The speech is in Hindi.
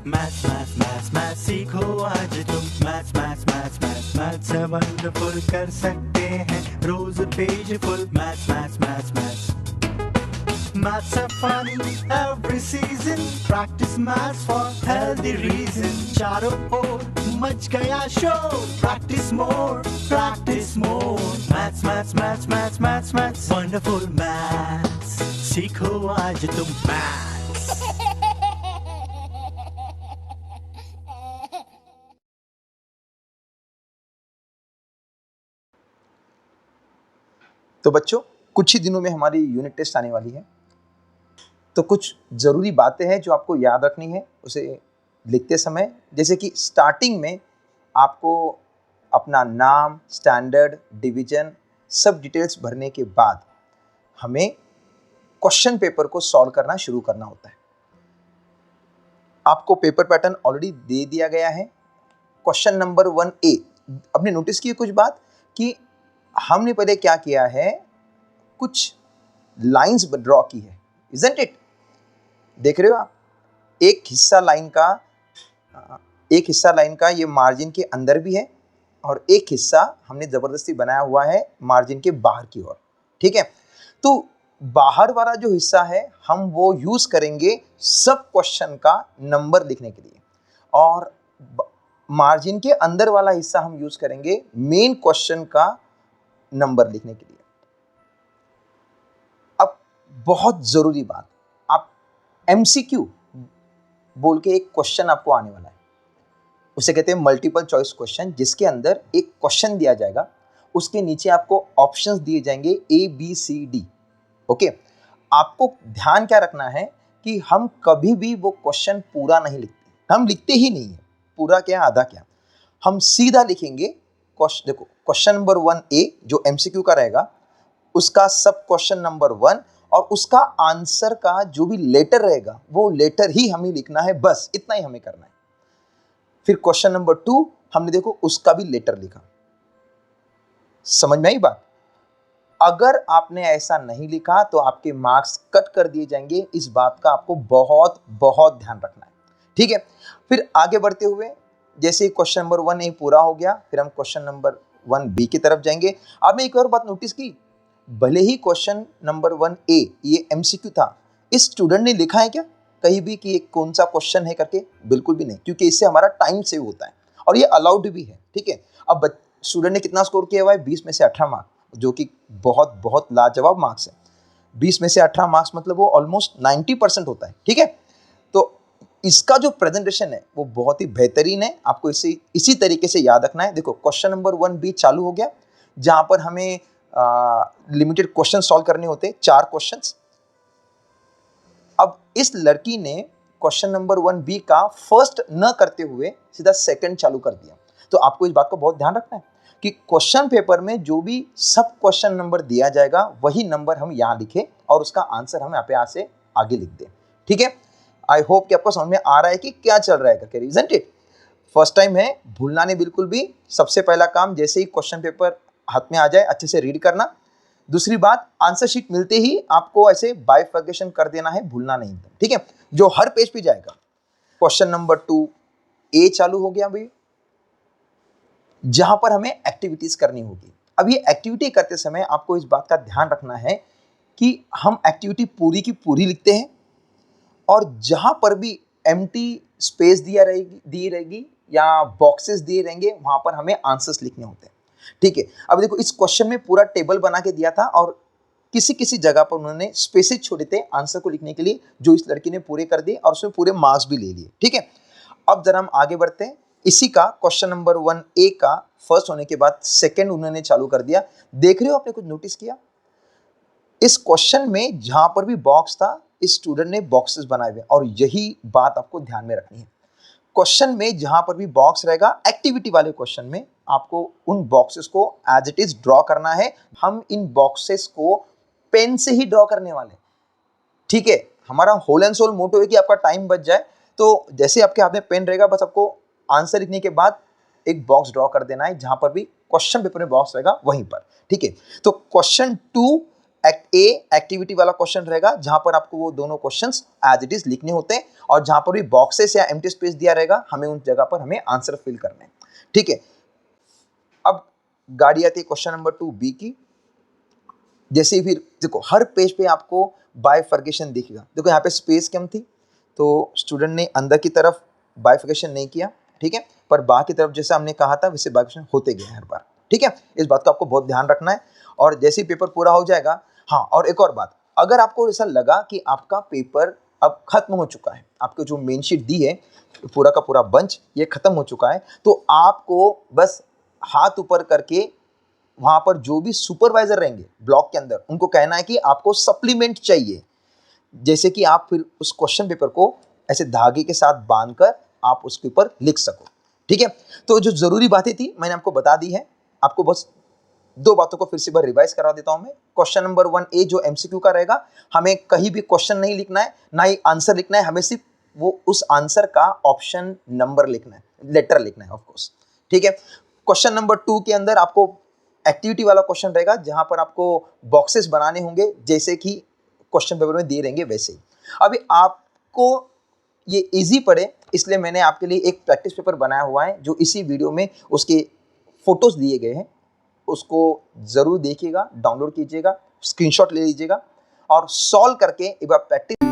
मैथ्स मैथ्स मैथ्स मैथ्स सीखो आज तुम। Maths maths maths maths maths से वंडरफुल कर सकते हैं रोज page full. Maths maths maths maths Maths are fun every season. Practice maths for healthy reason. चारों ओर मच गया शोर. Practice more, practice more. Maths, maths, maths, maths, maths, maths. Wonderful maths. सीखो आज तुम maths. तो बच्चों, कुछ ही दिनों में हमारी यूनिट टेस्ट आने वाली है, तो कुछ ज़रूरी बातें हैं जो आपको याद रखनी है उसे लिखते समय। जैसे कि स्टार्टिंग में आपको अपना नाम, स्टैंडर्ड, डिवीजन सब डिटेल्स भरने के बाद हमें क्वेश्चन पेपर को सॉल्व करना शुरू करना होता है। आपको पेपर पैटर्न ऑलरेडी दे दिया गया है। क्वेश्चन नंबर 1A, आपने नोटिस की कुछ बात कि हमने पहले क्या किया है, कुछ लाइंस ड्रॉ की है, इजंट इट? देख रहे हो आप, एक हिस्सा लाइन का ये मार्जिन के अंदर भी है और एक हिस्सा हमने जबरदस्ती बनाया हुआ है मार्जिन के बाहर की ओर। ठीक है, तो बाहर वाला जो हिस्सा है हम वो यूज करेंगे सब क्वेश्चन का नंबर लिखने के लिए, और मार्जिन के अंदर वाला हिस्सा हम यूज करेंगे मेन क्वेश्चन का नंबर लिखने के लिए। अब बहुत जरूरी बात, आप MCQ बोल के एक क्वेश्चन आपको आने वाला है, उसे कहते हैं मल्टीपल चॉइस क्वेश्चन, जिसके अंदर एक क्वेश्चन दिया जाएगा, उसके नीचे आपको ऑप्शंस दिए जाएंगे ABCD। ओके, आपको ध्यान क्या रखना है कि हम कभी भी वो क्वेश्चन पूरा नहीं लिखते, हम लिखते ही नहीं है, पूरा क्या आधा क्या, हम सीधा लिखेंगे। देखो, क्वेश्चन नंबर 1A जो MCQ का रहेगा, उसका सब क्वेश्चन नंबर 1 और उसका आंसर का जो भी लेटर रहेगा वो लेटर ही हमें लिखना है, बस इतना ही हमें करना है। फिर क्वेश्चन नंबर 2 हमने देखो उसका भी लेटर लिखा। समझ में आई बात? अगर आपने ऐसा नहीं लिखा तो आपके मार्क्स कट कर दिए जाएंगे, इस बात का आपको बहुत बहुत ध्यान रखना है। ठीक है, फिर आगे बढ़ते हुए जैसे क्वेश्चन नंबर 1A पूरा हो गया, फिर हम क्वेश्चन नंबर 1B की तरफ जाएंगे। आपने एक और बात नोटिस की, भले ही क्वेश्चन नंबर 1A ये MCQ था, इस स्टूडेंट ने लिखा है क्या कहीं भी कि कौन सा क्वेश्चन है करके? बिल्कुल भी नहीं, क्योंकि इससे हमारा टाइम सेव होता है और ये अलाउड भी है। ठीक है, अब स्टूडेंट ने कितना स्कोर किया हुआ है? 20 में से 18 मार्क्स, जो कि बहुत बहुत लाजवाब मार्क्स है। 20 में से 18 मार्क्स मतलब वो ऑलमोस्ट 90% होता है। ठीक है, तो इसका जो प्रेजेंटेशन है वो बहुत ही बेहतरीन है, आपको इसी तरीके से याद रखना है। देखो, क्वेश्चन नंबर 1B चालू हो गया, जहां पर हमें लिमिटेड क्वेश्चन सॉल्व करने होते हैं, 4 क्वेश्चंस। अब इस लड़की ने क्वेश्चन नंबर 1B का फर्स्ट न करते हुए सीधा सेकंड चालू कर दिया। तो आपको इस बात को बहुत ध्यान रखना है कि क्वेश्चन पेपर में जो भी सब क्वेश्चन नंबर दिया जाएगा वही नंबर हम यहाँ लिखें और उसका आंसर हम यहाँ से आगे लिख दें। ठीक है, आई होप कि आपको समझ में आ रहा है कि क्या चल रहा है करके, इजंट इट? फर्स्ट टाइम है, भूलना नहीं बिल्कुल भी। सबसे पहला काम, जैसे ही क्वेश्चन पेपर हाथ में आ जाए अच्छे से रीड करना। दूसरी बात, आंसर शीट मिलते ही आपको ऐसे बाइफर्केशन कर देना है, भूलना नहीं। ठीक है, जो हर पेज पे जाएगा। क्वेश्चन नंबर 2A चालू हो गया भाई, जहां पर हमें एक्टिविटीज करनी होगी। अब ये एक्टिविटी करते समय आपको इस बात का ध्यान रखना है कि हम एक्टिविटी पूरी की पूरी लिखते हैं और जहां पर भी एम्प्टी स्पेस दी रहेगी या बॉक्सेस दिए रहेंगे वहां पर हमें आंसर्स लिखने होते हैं। ठीक है, अब देखो इस क्वेश्चन में पूरा टेबल बना के दिया था और किसी किसी जगह पर उन्होंने स्पेसेस छोड़े थे आंसर को लिखने के लिए, जो इस लड़की ने पूरे कर दिए और उसमें पूरे मार्क्स भी ले लिए। ठीक है, अब जरा हम आगे बढ़ते हैं। इसी का क्वेश्चन नंबर 1A का फर्स्ट होने के बाद सेकंड उन्होंने चालू कर दिया। देख रहे हो, आपने कुछ नोटिस किया? इस क्वेश्चन में जहां पर भी बॉक्स था इस स्टूडेंट ने बॉक्सेस बनाए हुए, और यही बात आपको ध्यान में रखनी है। क्वेश्चन में जहां पर भी बॉक्स रहेगा, एक्टिविटी वाले क्वेश्चन में आपको उन बॉक्सेस को एज इट इज ड्रॉ करना है। हम इन बॉक्सेस को पेन से ही ड्रॉ करने वाले। ठीक है, हमारा होल एंड सोल मोटो है कि आपका टाइम बच जाए, तो जैसे आपके हाथ में पेन रहेगा बस आपको आंसर लिखने के बाद एक बॉक्स ड्रॉ कर देना है, जहां पर भी क्वेश्चन पेपर में बॉक्स रहेगा वहीं पर। ठीक है, तो क्वेश्चन 2 एक्टिविटी वाला क्वेश्चन रहेगा जहां पर आपको वो दोनों क्वेश्चंस एज इट इज लिखने होते हैं, और जहां पर भी बॉक्सेस या एम्प्टी स्पेस दिया रहेगा हमें उन जगह पर हमें आंसर फिल करने हैं। ठीक है, अब गाड़ी आती है क्वेश्चन नंबर 2 बी की। जैसे ही फिर देखो हर पेज पे आपको बाइफर्केशन दिखेगा। देखो यहाँ पे स्पेस कम थी तो स्टूडेंट ने अंदर की तरफ बाइफर्केशन नहीं किया, ठीक है, पर बाहर की तरफ जैसे हमने कहा था वैसे बाइफर्केशन होते गए हर बार। ठीक है, इस बात का आपको बहुत ध्यान रखना है। और जैसे ही पेपर पूरा हो जाएगा, हाँ, और एक और बात, अगर आपको ऐसा लगा कि आपका पेपर अब खत्म हो चुका है, आपको जो मेन शीट दी है पूरा का पूरा बंच ये खत्म हो चुका है, तो आपको बस हाथ ऊपर करके वहां पर जो भी सुपरवाइजर रहेंगे ब्लॉक के अंदर उनको कहना है कि आपको सप्लीमेंट चाहिए। जैसे कि आप फिर उस क्वेश्चन पेपर को ऐसे धागे के साथ बांधकर आप उसके ऊपर लिख सको। ठीक है, तो जो जरूरी बातें थी मैंने आपको बता दी है। आपको बस 2 बातों को फिर से बार रिवाइज करा देता हूं मैं। क्वेश्चन नंबर 1A जो एमसीक्यू का रहेगा, हमें कहीं भी क्वेश्चन नहीं लिखना है, ना ही आंसर लिखना है, हमें सिर्फ वो उस आंसर का ऑप्शन नंबर लिखना है, लेटर लिखना है ऑफ कोर्स। ठीक है, क्वेश्चन नंबर 2 के अंदर आपको एक्टिविटी वाला क्वेश्चन रहेगा जहां पर आपको बॉक्सेस बनाने होंगे जैसे कि क्वेश्चन पेपर में दिए रहेंगे वैसे ही। अभी आपको ये इजी पड़े इसलिए मैंने आपके लिए एक प्रैक्टिस पेपर बनाया हुआ है जो इसी वीडियो में उसके फोटोज दिए गए हैं, उसको ज़रूर देखिएगा, डाउनलोड कीजिएगा, स्क्रीनशॉट ले लीजिएगा और सॉल्व करके एक बार प्रैक्टिस